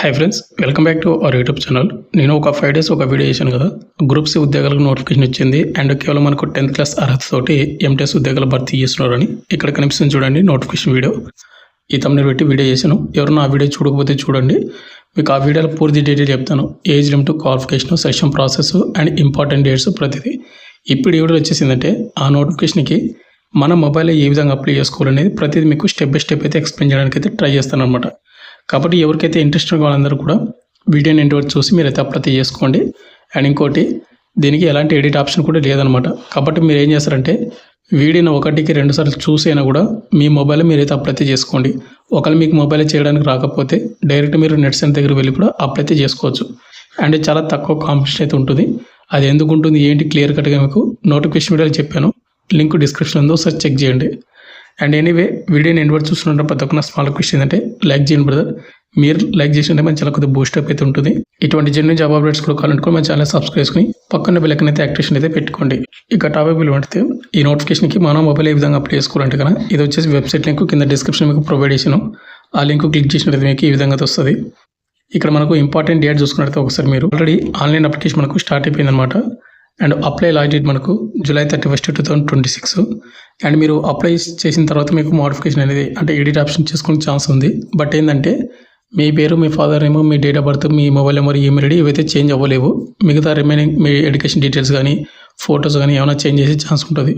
Hi friends, welcome back to our YouTube channel. నేను ఒక 5 days ఒక వీడియో చేశాను కదా. గ్రూప్ సి ఉద్యోగాలకు నోటిఫికేషన్ వచ్చింది అండ్ కేవలం మనకు 10th క్లాస్ అర్హత తోటి ఎంటీఎస్ ఉద్యోగాల భర్తీ చేస్తున్నారని ఇక్కడ కనిపిస్తుంది చూడండి నోటిఫికేషన్ వీడియో. ఈ తమ్ముని పెట్టి వీడియో చేశాను. ఎవరన్నా ఆ వీడియో చూడకపోతే చూడండి, మీకు ఆ వీడియోలో పూర్తి డీటెయిల్ చెప్తాను. Age limit, qualification, selection process and important dates ప్రతిదీ. ఇప్పుడు ఈ వీడియో వచ్చేసిందంటే ఆ నోటిఫికేషన్కి మన మొబైల్లో ఏ విధంగా అప్లై చేసుకోవాలనేది ప్రతిదీ మీకు స్టెప్ బై స్టెప్ అయితే ఎక్స్ప్లెయిన్ చేయడానికి అయితే ట్రై చేస్తాను అనమాట. కాబట్టి ఎవరికైతే ఇంట్రెస్ట్ వాళ్ళందరూ కూడా వీడియోని ఎండ్ వరకు చూసి మీరైతే అప్లై చేసుకోండి. అండ్ ఇంకోటి, దీనికి ఎలాంటి ఎడిట్ ఆప్షన్ కూడా లేదనమాట. కాబట్టి మీరు ఏం చేస్తారంటే వీడియోని 1కి 2 సార్లు చూసైనా కూడా మీ మొబైల్లో మీరైతే అప్లై చేసుకోండి. ఒకవేళ మీకు మొబైల్ చేయడానికి రాకపోతే డైరెక్ట్ మీరు నెట్ సెంటర్ దగ్గర వెళ్ళి కూడా అప్లై చేసుకోవచ్చు. అండ్ చాలా తక్కువ కాంపిటీషన్ అయితే ఉంటుంది. అది ఎందుకు ఉంటుంది ఏంటి క్లియర్ కట్గా మీకు నోటిఫికేషన్ వీడియోలో చెప్పాను. లింక్ డిస్క్రిప్షన్ ఉందో ఒకసారి చెక్ చేయండి. అండ్ ఎనీవే, వీడియోని ఎండ్ వరకు చూస్తున్నట్టు ప్రతి ఒక్క స్మాల్ క్వశ్చన్ ఏంటంటే లైక్ చేయండి బ్రదర్. మీరు లైక్ చేసినట్టే మన చాలా కొద్దిగా బూస్టప్ అయితే ఉంటుంది. ఇటువంటి జెన్యూన్ జాబ్ అప్డేట్స్ కూడా కావాలనుకో మన ఛానల్ సబ్స్క్రైబ్ చేసుకుని పక్కన బెల్ ఐకాన్ అయితే యాక్టివేషన్ అయితే పెట్టుకోండి. ఇక టాపిక్ పెడితే ఈ నోటిఫికేషన్కి మన మొబైల్ ఏ విధంగా అప్లై చేసుకోవాలంటే కదా, ఇది వచ్చేసి వెబ్సైట్ లింక్ కింద డిస్క్రిప్షన్ మీకు ప్రొవైడ్ చేసాను. ఆ లింక్ క్లిక్ చేసినట్టు మీకు ఈ విధంగా వస్తుంది. ఇక్కడ మనకు ఇంపార్టెంట్ డేట్ చూసుకున్నట్లయితే ఒకసారి మీరు ఆల్రెడీ ఆన్లైన్ అప్లికేషన్ మనకు స్టార్ట్ అయిపోయింది అనమాట. అండ్ అప్లై లాస్ట్ డేట్ మనకు July 31, 2026. అండ్ మీరు అప్లై చేసిన తర్వాత మీకు మోడిఫికేషన్ అనేది అంటే ఎడిట్ ఆప్షన్ చేసుకునే ఛాన్స్ ఉంది. బట్ ఏంటంటే మీ పేరు, మీ ఫాదర్ నేమ్, మీ డేట్ ఆఫ్ బర్త్, మీ మొబైల్ నెంబర్, ఈమెయిల్ ఐడి ఇవైతే చేంజ్ అవ్వలేవు. మిగతా రిమైనింగ్ మీ ఎడ్యుకేషన్ డీటెయిల్స్ కానీ ఫొటోస్ కానీ ఏమైనా చేంజ్ చేసే ఛాన్స్ ఉంటుంది.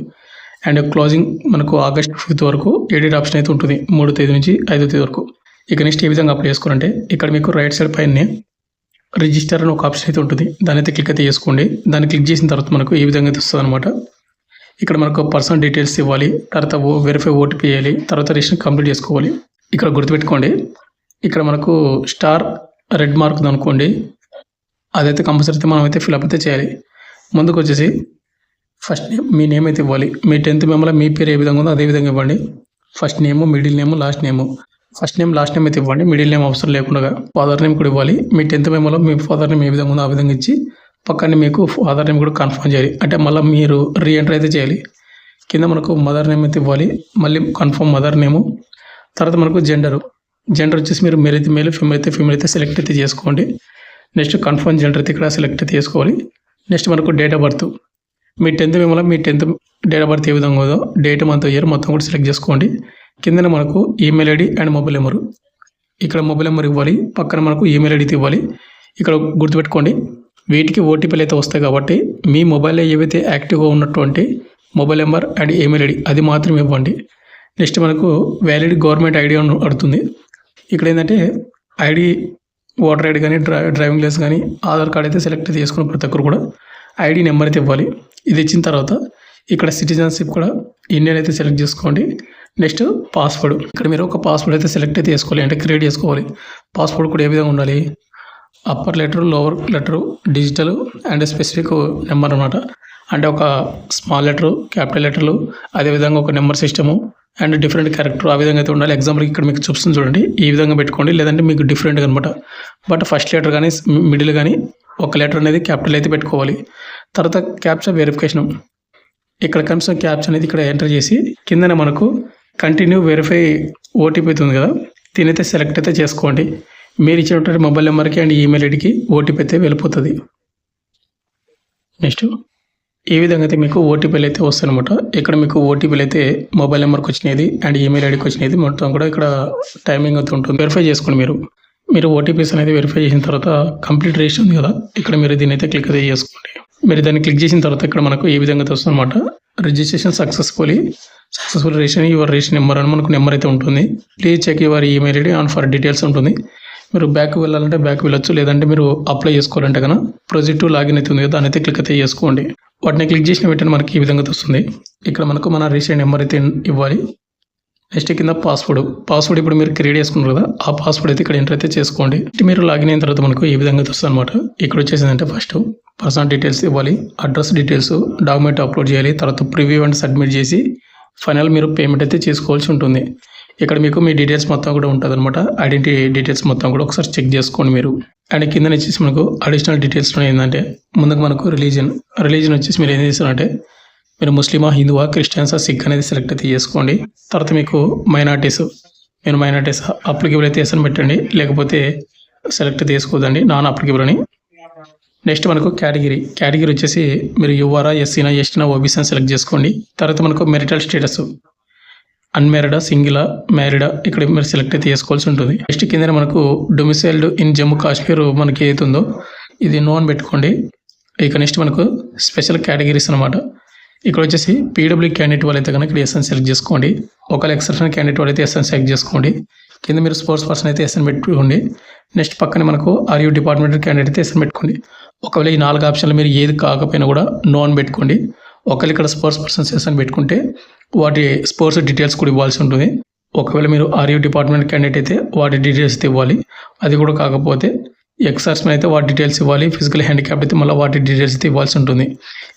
అండ్ క్లోజింగ్ మనకు August 5th వరకు ఎడిట్ ఆప్షన్ అయితే ఉంటుంది, 3వ తేదీ నుంచి 5వ తేదీ వరకు. ఇక నెక్స్ట్ ఏ విధంగా అప్లై చేసుకోవాలంటే ఇక్కడ మీకు రైట్ సైడ్ పైన రిజిస్టర్ అని ఒక ఆప్షన్ అయితే ఉంటుంది. దాని అయితే క్లిక్ అయితే చేసుకోండి. దాన్ని క్లిక్ చేసిన తర్వాత మనకు ఈ విధంగా అయితే వస్తుంది అనమాట. ఇక్కడ మనకు పర్సనల్ డీటెయిల్స్ ఇవ్వాలి, తర్వాత వెరిఫై ఓటీపీ వేయాలి, తర్వాత రిజిస్ట్రేషన్ కంప్లీట్ చేసుకోవాలి. ఇక్కడ గుర్తుపెట్టుకోండి, ఇక్కడ మనకు స్టార్ రెడ్ మార్క్ అనుకోండి, అదైతే కంపల్సరీ అయితే మనం అయితే ఫిల్అప్ అయితే చేయాలి. ముందుకు వచ్చేసి ఫస్ట్ నేమ్, మీ నేమ్ అయితే ఇవ్వాలి. మీ 10th మెంబర్లో మీ పేరు ఏ విధంగా ఉందో అదే విధంగా ఇవ్వండి. ఫస్ట్ నేము, మిడిల్ నేము, లాస్ట్ నేము. ఫస్ట్ నేమ్, లాస్ట్ నేమ్ అయితే ఇవ్వండి, మిడిల్ నేమ్ అవసరం లేకుండా. ఫాదర్ నేమ్ కూడా ఇవ్వాలి. మీ 10th మెంబర్లో మీ ఫాదర్ నేమ్ ఏ విధంగా ఉందో ఆ విధంగా ఇచ్చి పక్కనే మీకు ఫాదర్ నేమ్ కూడా కన్ఫర్మ్ చేయాలి. అంటే మళ్ళీ మీరు రీఎంటర్ అయితే చేయాలి. కింద మనకు మదర్ నేమ్ అయితే ఇవ్వాలి, మళ్ళీ కన్ఫర్మ్ మదర్ నేము. తర్వాత మనకు జెండర్ వచ్చేసి మీరు మేల్ అయితే మేల్, ఫీమేల్ అయితే సెలెక్ట్ అయితే చేసుకోండి. నెక్స్ట్ కన్ఫర్మ్ జెండర్ అయితే ఇక్కడ సెలెక్ట్ అయితే చేసుకోవాలి. నెక్స్ట్ మనకు డేట్ ఆఫ్ బర్త్, మీ 10th మెంబర్లో మీ 10th డేట్ ఆఫ్ బర్త్ ఏ విధంగా ఉందో డేట్, మంత్, ఇయర్ మొత్తం కూడా సెలెక్ట్ చేసుకోండి. కింద మనకు email ID and mobile number, ఇక్కడ మొబైల్ నెంబర్ ఇవ్వాలి, పక్కన మనకు ఈమెయిల్ ఐడి ఇవ్వాలి. ఇక్కడ గుర్తుపెట్టుకోండి, వీటికి ఓటీపీలు అయితే వస్తాయి కాబట్టి మీ మొబైల్లో ఏవైతే యాక్టివ్గా ఉన్నటువంటి mobile number and email ID అది మాత్రం ఇవ్వండి. నెక్స్ట్ మనకు వ్యాలిడ్ గవర్నమెంట్ ఐడి అడుగుతుంది. ఇక్కడ ఏంటంటే ఐడి, ఓటర్ ఐడి కానీ డ్రైవింగ్ లైసెన్స్ కానీ ఆధార్ కార్డ్ అయితే సెలెక్ట్ చేసుకున్న ప్రతి ఒక్కరు కూడా ఐడి నెంబర్ అయితే ఇవ్వాలి. ఇది ఇచ్చిన తర్వాత ఇక్కడ సిటిజన్షిప్ కూడా ఇండియన్ అయితే సెలెక్ట్ చేసుకోండి. నెక్స్ట్ పాస్వర్డ్, ఇక్కడ మీరు ఒక పాస్వర్డ్ అయితే సెలెక్ట్ అయితే చేసుకోవాలి, అంటే క్రియేట్ చేసుకోవాలి. పాస్వర్డ్ కూడా ఏ విధంగా ఉండాలి, upper letter, lower letter, digital and specific number అనమాట. అంటే ఒక స్మాల్ లెటరు, క్యాపిటల్ లెటర్లు, అదేవిధంగా ఒక number system and different character ఆ విధంగా అయితే ఉండాలి. ఎగ్జాంపుల్కి ఇక్కడ మీకు చూస్తుంది చూడండి, ఈ విధంగా పెట్టుకోండి. లేదంటే మీకు డిఫరెంట్గా అనమాట. బట్ ఫస్ట్ లెటర్ కానీ మిడిల్ కానీ ఒక లెటర్ అనేది క్యాపిటల్ అయితే పెట్టుకోవాలి. తర్వాత క్యాప్చా వెరిఫికేషన్, ఇక్కడ కనిపిస్తున్న క్యాప్చా అనేది ఇక్కడ ఎంటర్ చేసి కిందనే మనకు కంటిన్యూ వెరిఫై ఓటీపీ అవుతుంది కదా, దీనైతే సెలెక్ట్ అయితే చేసుకోండి. మీరు ఇచ్చినటువంటి మొబైల్ నెంబర్కి అండ్ ఈమెయిల్ ఐడికి ఓటీపీ అయితే వెళ్ళిపోతుంది. నెక్స్ట్ ఈ విధంగా అయితే మీకు ఓటీపీలు అయితే వస్తాయి అనమాట. ఇక్కడ మీకు ఓటీపీలు అయితే మొబైల్ నెంబర్కి వచ్చినది అండ్ ఈమెయిల్ ఐడికి వచ్చినది మొత్తం కూడా ఇక్కడ టైమింగ్ అయితే ఉంటుంది. వెరిఫై చేసుకోండి. మీరు ఓటీపీస్ అనేది వెరిఫై చేసిన తర్వాత కంప్లీట్ రిజిస్టర్ ఉంది కదా, ఇక్కడ మీరు దీని అయితే క్లిక్ అయితే చేసుకోండి. మీరు దాన్ని క్లిక్ చేసిన తర్వాత ఇక్కడ మనకు ఈ విధంగా వస్తుంది అనమాట. Registration successful registration your registration number అని మనకు నెంబర్ అయితే ఉంటుంది. Please check your email ID on for details ఉంటుంది. మీరు బ్యాక్ వెళ్ళాలంటే బ్యాక్ వెళ్ళొచ్చు, లేదంటే మీరు అప్లై చేసుకోవాలంటే కన్నా ప్రొసీడ్ టు లాగిన్ అయితే ఉంది కదా, దాని అయితే క్లిక్ అయితే చేసుకోండి. వాటిని క్లిక్ చేసిన వెంటనే మనకి ఈ విధంగా వస్తుంది. ఇక్కడ మనకు మన రిజిస్ట్రేషన్ నెంబర్ అయితే ఇవ్వాలి. నెక్స్ట్ కింద పాస్వర్డ్ ఇప్పుడు మీరు క్రియేట్ చేసుకున్నారు కదా, ఆ పాస్వర్డ్ అయితే ఇక్కడ ఎంటర్ అయితే చేసుకోండి. మీరు లాగిన్ అయిన తర్వాత మనకు ఈ విధంగా వస్తుంది అనమాట. ఇక్కడ వచ్చేసిందంటే ఫస్ట్ పర్సనల్ డీటెయిల్స్ ఇవ్వాలి, అడ్రస్ డీటెయిల్స్, డాక్యుమెంట్ అప్లోడ్ చేయాలి, తర్వాత ప్రివ్యూ అండ్ సబ్మిట్ చేసి ఫైనల్ మీరు పేమెంట్ అయితే చేసుకోవాల్సి ఉంటుంది. ఇక్కడ మీకు మీ డీటెయిల్స్ మొత్తం కూడా ఉంటుంది అనమాట. ఐడెంటిటీ డీటెయిల్స్ మొత్తం కూడా ఒకసారి చెక్ చేసుకోండి మీరు. అండ్ కింద వచ్చేసి మనకు అడిషనల్ డీటెయిల్స్ ఏంటంటే ముందుకు మనకు రిలీజన్ వచ్చేసి మీరు ఏం చేస్తారంటే మీరు ముస్లిమా, హిందువా, క్రిస్టియన్సా, సిక్ అనేది సెలెక్ట్ అయితే చేసుకోండి. తర్వాత మీకు మైనార్టీస్ అప్లికేబుల్ అయితే ఎస్ అని పెట్టండి, లేకపోతే సెలెక్ట్ చేసుకోదండి, నాన్ అప్లికబుల్ అని. నెక్స్ట్ మనకు కేటగిరీ వచ్చేసి మీరు యూఆర్ఆ, ఎస్సీనా, ఎస్టీనా, ఓబీసీ అని సెలెక్ట్ చేసుకోండి. తర్వాత మనకు మెరిటల్ స్టేటస్ అన్మ్యారీడా, సింగిలా, మ్యారీడా ఇక్కడ మీరు సెలెక్ట్ అయితే చేసుకోవాల్సి ఉంటుంది. నెక్స్ట్ కింద మనకు డొమిసైల్డ్ ఇన్ జమ్మూ కాశ్మీర్ మనకి ఏతుందో ఇది నో అని పెట్టుకోండి. ఇక నెక్స్ట్ మనకు స్పెషల్ కేటగిరీస్ అనమాట. ఇక్కడ వచ్చేసి పీడబ్ల్యూ క్యాండిడేట్ వాళ్ళైతే కనుక ఇక్కడ ఎస్ఎన్ సెలెక్ట్ చేసుకోండి. ఒకవేళ ఎక్సెప్షనల్ క్యాండిడేట్ వాళ్ళైతే ఎస్ఎన్ సెలెక్ట్ చేసుకోండి. కింద మీరు స్పోర్ట్స్ పర్సన్ అయితే ఎస్ఎన్ పెట్టుకోండి. నెక్స్ట్ పక్కన మనకు ఆర్యూ డిపార్ట్మెంటల్ క్యాండిడేట్ అయితే ఎస్ఎన్ పెట్టుకోండి. ఒకవేళ ఈ 4 ఆప్షన్లు మీరు ఏది కాకపోయినా కూడా నో అని పెట్టుకోండి. ఒకవేళ ఇక్కడ స్పోర్ట్స్ పర్సన్స్ ఎస్ఎన్ పెట్టుకుంటే వాటి స్పోర్ట్స్ డీటెయిల్స్ కూడా ఇవ్వాల్సి ఉంటుంది. ఒకవేళ మీరు ఆర్యూ డిపార్ట్మెంట్ క్యాండిడేట్ అయితే వాటి డీటెయిల్స్ అయితే ఇవ్వాలి. అది కూడా కాకపోతే ఎక్సర్స్మెన్ అయితే వాటి డీటెయిల్స్ ఇవ్వాలి. ఫిజికల్ హ్యాండిక్యాప్డ్ అయితే మళ్ళీ వాటి డీటెయిల్స్ అయితే ఇవ్వాల్సి ఉంటుంది.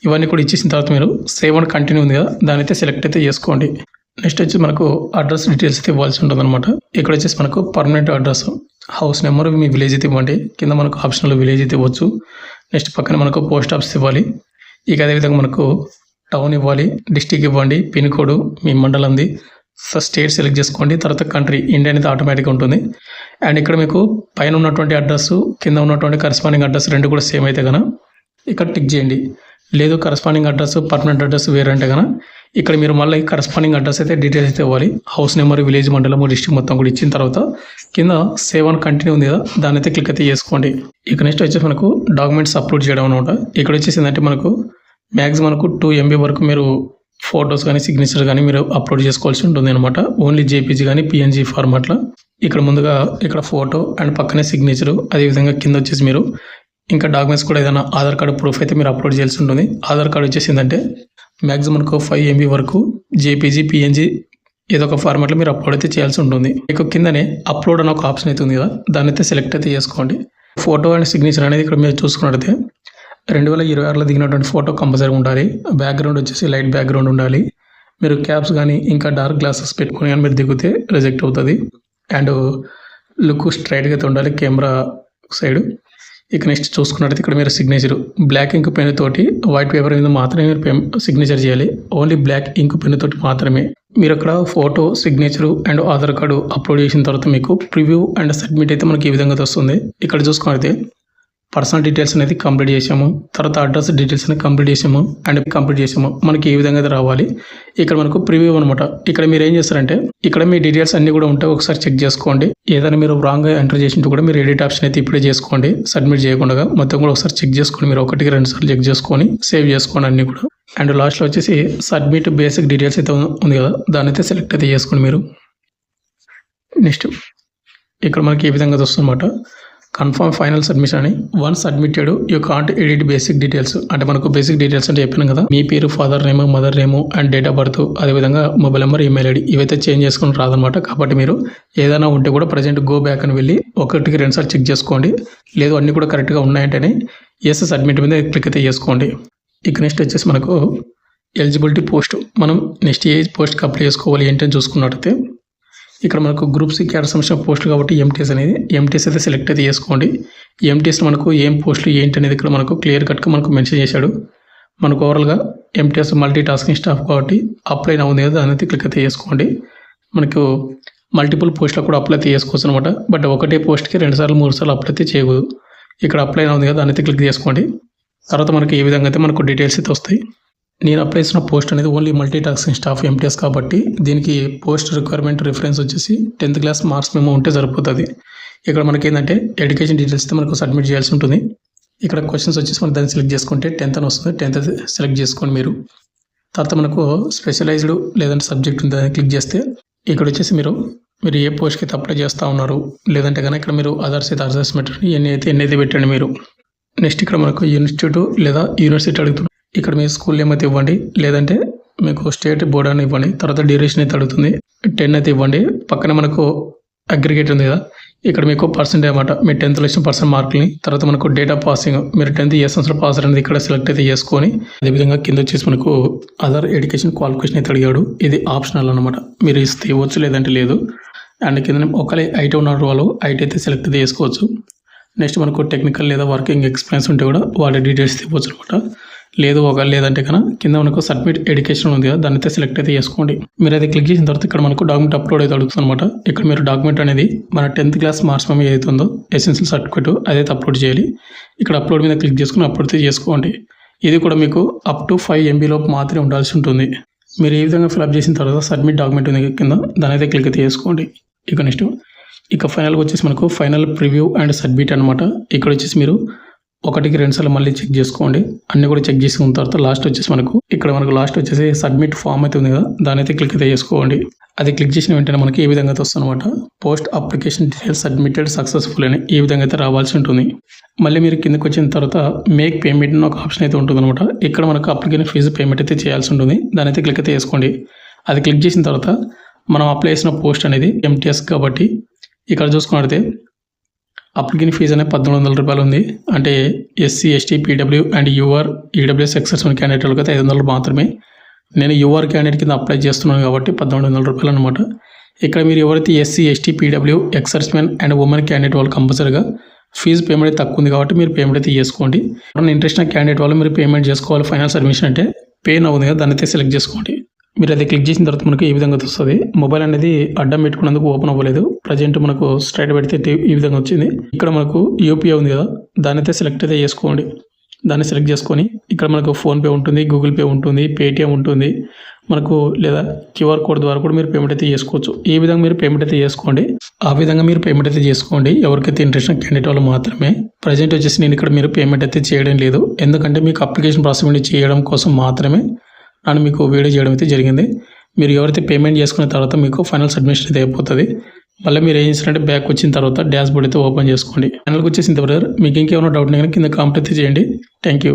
ఇవన్నీ కూడా ఇచ్చేసిన తర్వాత మీరు సేవ్ అండ్ కంటిన్యూ ఉంది కదా, దాని అయితే సెలెక్ట్ అయితే చేసుకోండి. నెక్స్ట్ వచ్చి మనకు అడ్రస్ డీటెయిల్స్ అయితే ఇవ్వాల్సి ఉంటుంది అనమాట. ఇక్కడ వచ్చేసి మనకు పర్మనెంట్ అడ్రస్, హౌస్ నెంబర్, మీ విలేజ్ అయితే ఇవ్వండి. కింద మనకు ఆప్షనల్ విలేజ్ అయితే ఇవ్వచ్చు. నెక్స్ట్ పక్కన మనకు పోస్ట్ ఆఫీస్ ఇవ్వాలి. ఇక అదేవిధంగా మనకు టౌన్ ఇవ్వాలి, డిస్టిక్ ఇవ్వండి, పిన్ కోడ్, మీ మండలంది, స్టేట్ సెలెక్ట్ చేసుకోండి. తర్వాత కంట్రీ ఇండియా అనేది ఆటోమేటిక్గా ఉంటుంది. అండ్ ఇక్కడ మీకు పైన ఉన్నటువంటి అడ్రస్, కింద ఉన్నటువంటి కరస్పాండింగ్ అడ్రస్ రెండు కూడా సేమ్ అయితే కనుక ఇక్కడ టిక్ చేయండి. లేదు కరస్పాండింగ్ అడ్రస్, పర్మనెంట్ అడ్రస్ వేరంటే కనుక ఇక్కడ మీరు మళ్ళీ కరస్పాండింగ్ అడ్రస్ అయితే డీటెయిల్స్ అయితే ఇవ్వాలి. హౌస్ నెంబర్, విలేజ్, మండలము, డిస్ట్రిక్ట్ మొత్తం కూడా ఇచ్చిన తర్వాత కింద సేవ్ అండ్ కంటిన్యూ ఉంది కదా, దాని అయితే క్లిక్ అయితే చేసుకోండి. ఇక నెక్స్ట్ వచ్చేసి మనకు డాక్యుమెంట్స్ అప్లోడ్ చేయడం అనమాట. ఇక్కడ వచ్చేసి ఏంటంటే మనకు మ్యాక్సిమం మనకు 2 MB వరకు మీరు ఫొటోస్ కానీ సిగ్నేచర్ కానీ మీరు అప్లోడ్ చేసుకోవాల్సి ఉంటుంది అనమాట. ఓన్లీ జేపీజీ కానీ PNG ఫార్మాట్లో. ఇక్కడ ముందుగా ఇక్కడ ఫోటో అండ్ పక్కనే సిగ్నేచరు, అదేవిధంగా కింద వచ్చేసి మీరు ఇంకా డాక్యుమెంట్స్ కూడా ఏదైనా ఆధార్ కార్డు ప్రూఫ్ అయితే మీరు అప్లోడ్ చేయాల్సి ఉంటుంది. ఆధార్ కార్డు వచ్చేసి ఏంటంటే మ్యాక్సిమం మనకు 5 MB వరకు జేపీజీ, PNG ఏదో ఒక ఫార్మాట్లో మీరు అప్లోడ్ అయితే చేయాల్సి ఉంటుంది. మీకు కిందనే అప్లోడ్ అనే ఒక ఆప్షన్ అయితే ఉంది కదా, దాన్ని అయితే సెలెక్ట్ అయితే చేసుకోండి. ఫోటో అండ్ సిగ్నేచర్ అనేది ఇక్కడ మీరు చూసుకున్నట్టయితే 2026లో దిగినటువంటి ఫోటో కంపల్సరీ ఉండాలి. బ్యాక్గ్రౌండ్ వచ్చేసి లైట్ బ్యాక్గ్రౌండ్ ఉండాలి. మీరు క్యాప్స్ కానీ ఇంకా డార్క్ గ్లాసెస్ పెట్టుకుని కానీ మీరు దిగితే రిజెక్ట్ అవుతుంది. అండ్ లుక్ స్ట్రైట్గా అయితే ఉండాలి కెమెరా సైడ్. ఇక నెక్స్ట్ చూసుకున్నట్టయితే ఇక్కడ మీరు సిగ్నేచర్ బ్లాక్ ఇంక్ పెన్ తోటి వైట్ పేపర్ మీద మాత్రమే మీరు సిగ్నేచర్ చేయాలి. ఓన్లీ బ్లాక్ ఇంక్ పెన్ తోటి మాత్రమే. మీరు అక్కడ photo, signature and Aadhaar card upload చేసిన తర్వాత మీకు ప్రివ్యూ అండ్ సబ్మిట్ అయితే మనకి ఈ విధంగా వస్తుంది. ఇక్కడ చూసుకున్నట్టయితే పర్సనల్ డీటెయిల్స్ అనేది కంప్లీట్ చేసాము, తర్వాత అడ్రస్ డీటెయిల్స్ అనేది కంప్లీట్ చేసాము. మనకి ఏ విధంగా అయితే రావాలి. ఇక్కడ మనకు ప్రివ్యూ అనమాట. ఇక్కడ మీరు ఏం చేస్తారంటే ఇక్కడ మీ డీటెయిల్స్ అన్ని కూడా ఉంటే ఒకసారి చెక్ చేసుకోండి. ఏదైనా మీరు రాంగ్గా ఎంటర్ చేసినట్టు కూడా మీరు ఎడిట్ ఆప్షన్ అయితే ఇప్పుడే చేసుకోండి, సబ్మిట్ చేయకుండా మొత్తం కూడా ఒకసారి చెక్ చేసుకోండి. మీరు 1-2 సార్లు చెక్ చేసుకొని సేవ్ చేసుకోండి అన్ని కూడా. అండ్ లాస్ట్లో వచ్చేసి సబ్మిట్ బేసిక్ డీటెయిల్స్ అయితే ఉంది కదా, దాన్ని అయితే సెలెక్ట్ అయితే చేసుకోండి మీరు. నెక్స్ట్ ఇక్కడ మనకి ఏ విధంగా వస్తుందన్నమాట, కన్ఫర్మ్ ఫైనల్ సబ్మిషన్ అని. Once submitted you can't edit basic details. అంటే మనకు బేసిక్ డీటెయిల్స్ అంటే చెప్పినాం కదా, మీ పేరు, father name, mother name and date of birth, అదేవిధంగా మొబైల్ నెంబర్, ఈమెయిల్ ఐడి ఇవైతే చేంజ్ చేసుకుని రాదనమాట. కాబట్టి మీరు ఏదైనా ఉంటే కూడా ప్రజెంట్ గో బ్యాక్ అని వెళ్ళి 1-2 సార్లు చెక్ చేసుకోండి. లేదు అన్నీ కూడా కరెక్ట్గా ఉన్నాయంటేనే ఎస్ సబ్మిట్ మీద క్లిక్ అయితే చేసుకోండి. ఇక నెక్స్ట్ వచ్చేసి మనకు ఎలిజిబిలిటీ పోస్ట్, మనం నెక్స్ట్ ఏ పోస్ట్కి అప్లై చేసుకోవాలి ఏంటని చూసుకున్నట్టయితే ఇక్కడ మనకు గ్రూప్ సి క్యాడర్ సంబంధించిన పోస్టులు కాబట్టి ఎంటీఎస్ అయితే సెలెక్ట్ అయితే చేసుకోండి. ఎంటీఎస్ మనకు ఏం పోస్టులు ఏంటి అనేది ఇక్కడ మనకు క్లియర్ కట్గా మనకు మెన్షన్ చేశాడు. మనకు ఓవరాల్గా ఎంటీఎస్ మల్టీ టాస్కింగ్ స్టాఫ్ కాబట్టి అప్లై అవుతుంది కదా, దాని అయితే క్లిక్ అయితే చేసుకోండి. మనకు మల్టిపుల్ పోస్టులకు కూడా అప్లై అయితే చేసుకోవచ్చు అనమాట. బట్ ఒకటే పోస్ట్కి 2 సార్లు 3 సార్లు అప్లై అయితే చేయకూడదు. ఇక్కడ అప్లై అవుతుంది కదా, దాని అయితే క్లిక్ చేసుకోండి. తర్వాత మనకి ఏ విధంగా అయితే మనకు డీటెయిల్స్ అయితే వస్తాయి. నేను అప్లై చేసిన పోస్ట్ అనేది only multi tasking staff MTS కాబట్టి దీనికి పోస్ట్ రిక్వైర్మెంట్ రిఫరెన్స్ వచ్చేసి 10th క్లాస్ మార్క్స్ మేము ఉంటే సరిపోతుంది. ఇక్కడ మనకి ఏంటంటే ఎడ్యుకేషన్ డీటెయిల్స్ అయితే మనకు సబ్మిట్ చేయాల్సి ఉంటుంది. ఇక్కడ క్వశ్చన్స్ వచ్చేసి మనం దాన్ని సెలెక్ట్ చేసుకుంటే 10th అని వస్తుంది. 10th సెలెక్ట్ చేసుకోండి మీరు. తర్వాత మనకు స్పెషలైజ్డ్ లేదంటే సబ్జెక్ట్ ఉంది, దాన్ని క్లిక్ చేస్తే ఇక్కడ వచ్చేసి మీరు ఏ పోస్ట్కి అయితే అప్లై చేస్తూ ఉన్నారు, లేదంటే కనుక ఇక్కడ మీరు అదర్స్ అయితే అదర్స్ పెట్టండి, ఎన్ని పెట్టండి మీరు. నెక్స్ట్ ఇక్కడ మనకు ఇన్స్టిట్యూట్ లేదా యూనివర్సిటీ అడుగుతుంది. ఇక్కడ మీ స్కూల్ నేమ్ అయితే ఇవ్వండి, లేదంటే మీకు స్టేట్ బోర్డ్ అని ఇవ్వండి. తర్వాత డ్యూరేషన్ అయితే అడుగుతుంది, 10 అయితే ఇవ్వండి. పక్కన మనకు అగ్రిగేట్ ఉంది కదా, ఇక్కడ మీకు పర్సెంటేజ్ అన్నమాట, మీ 10th వచ్చిన % మార్కులని. తర్వాత మనకు డేట్ ఆఫ్ పాసింగ్, మీరు 10th ఏ సంవత్సరం పాస్ అనేది ఇక్కడ సెలెక్ట్ అయితే చేసుకొని, అదేవిధంగా కింద వచ్చేసి మనకు అదర్ ఎడ్యుకేషన్ క్వాలిఫికేషన్ అయితే అడిగాడు. ఇది ఆప్షనల్ అనమాట, మీరు ఇస్తే ఇవ్వచ్చు లేదంటే లేదు. అండ్ కింద ఒకవేళ ఐటీ ఉన్న వాళ్ళు ఐటీ అయితే సెలెక్ట్ అయితే చేసుకోవచ్చు. నెక్స్ట్ మనకు టెక్నికల్ లేదా వర్కింగ్ ఎక్స్పీరియన్స్ ఉంటే కూడా వాళ్ళ డీటెయిల్స్ ఇవ్వచ్చు అనమాట. లేదు లేదంటే కనుక కింద మనకు సబ్మిట్ ఎడ్యుకేషన్ ఉంది కదా, దాన్ని అయితే సెలెక్ట్ అయితే చేసుకోండి. మీరు అది క్లిక్ చేసిన తర్వాత ఇక్కడ మనకు డాక్యుమెంట్ అప్లోడ్ అయితే అడుగుతుంది అనమాట. ఇక్కడ మీరు డాక్యుమెంట్ అనేది మన 10th క్లాస్ మార్క్స్ మేము ఏదైతే ఉందో ఎసెన్షియల్ సర్టిఫికేట్ అదైతే అప్లోడ్ చేయాలి. ఇక్కడ అప్లోడ్ మీద క్లిక్ చేసుకుని అప్లోడ్ అయితే చేసుకోండి. ఇది కూడా మీకు అప్ టు 5 MB లోపు మాత్రమే ఉండాల్సి ఉంటుంది. మీరు ఈ విధంగా ఫిల్అప్ చేసిన తర్వాత సబ్మిట్ డాక్యుమెంట్ ఉంది కింద, దాని అయితే క్లిక్ అయితే చేసుకోండి. ఇక నెక్స్ట్ ఫైనల్గా వచ్చేసి మనకు ఫైనల్ ప్రివ్యూ అండ్ సబ్మిట్ అనమాట. ఇక్కడ వచ్చేసి మీరు 1కి 2 సార్లు మళ్ళీ చెక్ చేసుకోండి. అన్ని కూడా చెక్ చేసుకున్న తర్వాత లాస్ట్ వచ్చేసి మనకు లాస్ట్ వచ్చేసి సబ్మిట్ ఫామ్ అయితే ఉంది కదా, దాని అయితే క్లిక్ అయితే చేసుకోండి. అది క్లిక్ చేసిన వెంటనే మనకి ఈ విధంగా అయితే వస్తుంది అనమాట. Post application details submitted successful అని ఈ విధంగా అయితే రావాల్సి ఉంటుంది. మళ్ళీ మీరు కిందకి వచ్చిన తర్వాత మేక్ పేమెంట్ అని ఒక ఆప్షన్ అయితే ఉంటుంది అనమాట. ఇక్కడ మనకు అప్లికేషన్ ఫీజు పేమెంట్ అయితే చేయాల్సి ఉంటుంది. దాని అయితే క్లిక్ అయితే చేసుకోండి. అది క్లిక్ చేసిన తర్వాత మనం అప్లై చేసిన పోస్ట్ అనేది MTS కాబట్టి ఇక్కడ చూసుకున్నట్లయితే అప్లికేషన్ ఫీజు అనేది 1,300 రూపాయలు ఉంది. అంటే SC, ST, PW and UR, EWS exservicemen క్యాండిడేట్లకు అయితే 500 మాత్రమే. నేను UR క్యాండిడేట్ కింద అప్లై చేస్తున్నాను కాబట్టి 1,300 రూపాయలు అనమాట. ఇక్కడ మీరు ఎవరైతే SC, ST, PW ఎక్సర్స్మెన్ and women candidate వాళ్ళు కంపల్సరీగా ఫీజు పేమెంట్ అయితే తక్కువ ఉంది కాబట్టి మీరు పేమెంట్ అయితే చేసుకోండి. ఇంట్రెస్ట్ ఉన్న క్యాండిడేట్ వాళ్ళు మీరు పేమెంట్ చేసుకోవాలి. ఫైనల్ సబ్మిషన్ అంటే పే నౌ ఉంది కదా, దాన్ని అయితే సెలెక్ట్ చేసుకోండి. మీరు అది క్లిక్ చేసిన తర్వాత మనకు ఈ విధంగా వస్తుంది. మొబైల్ అనేది అడ్డం పెట్టుకున్నందుకు ఓపెన్ అవ్వలేదు. ప్రజెంట్ మనకు స్ట్రైట్ పెడితే ఈ విధంగా వచ్చింది. ఇక్కడ మనకు UPI ఉంది కదా, దాన్ని అయితే సెలెక్ట్ అయితే చేసుకోండి. దాన్ని సెలెక్ట్ చేసుకొని ఇక్కడ మనకు ఫోన్పే ఉంటుంది, గూగుల్ పే ఉంటుంది, పేటిఎం ఉంటుంది మనకు, లేదా QR కోడ్ ద్వారా కూడా మీరు పేమెంట్ అయితే చేసుకోవచ్చు. ఈ విధంగా మీరు పేమెంట్ అయితే చేసుకోండి. ఆ విధంగా మీరు పేమెంట్ అయితే చేసుకోండి. ఎవరికైతే ఇంట్రెస్ట్ క్యాండిడేట్ వాళ్ళు మాత్రమే. ప్రజెంట్ వచ్చేసి నేను ఇక్కడ మీరు పేమెంట్ అయితే చేయడం లేదు, ఎందుకంటే మీకు అప్లికేషన్ ప్రాసెస్ చేయడం కోసం మాత్రమే నేను మీకు వీడియో చేయడం అయితే జరిగింది. మీరు ఎవరైతే పేమెంట్ చేసుకున్న తర్వాత మీకు ఫైనల్ సబ్మిషన్ అయితే అయిపోతుంది. మళ్ళీ మీరు ఏం చేస్తారంటే బ్యాక్ వచ్చిన తర్వాత డాష్ బోర్డ్ అయితే ఓపెన్ చేసుకోండి. ఫైనల్కి వచ్చేసిన తర్వాత మీకు ఇంకేమైనా డౌట్ కింద కామెంట్ అయితే చేయండి. Thank you.